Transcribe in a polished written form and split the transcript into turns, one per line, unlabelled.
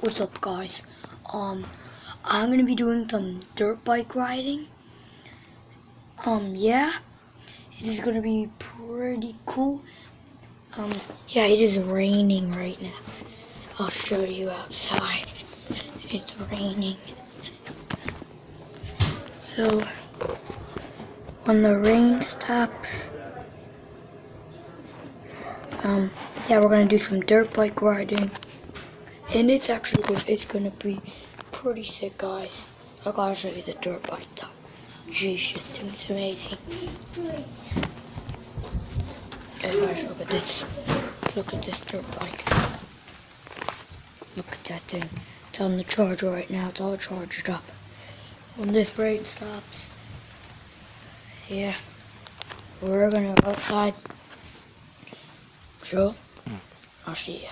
What's up, guys? I'm gonna be doing some dirt bike riding. Yeah, it is gonna be pretty cool. Yeah, it is raining right now. I'll show you outside. It's raining. So, when the rain stops, yeah, we're gonna do some dirt bike riding. And it's gonna be pretty sick, guys. I gotta show you the dirt bike though. Jeez, this thing's amazing. Okay, guys, look at this. Look at this dirt bike. Look at that thing. It's on the charger right now. It's all charged up. When this rain stops, yeah, we're gonna go outside. Sure? I'll see ya.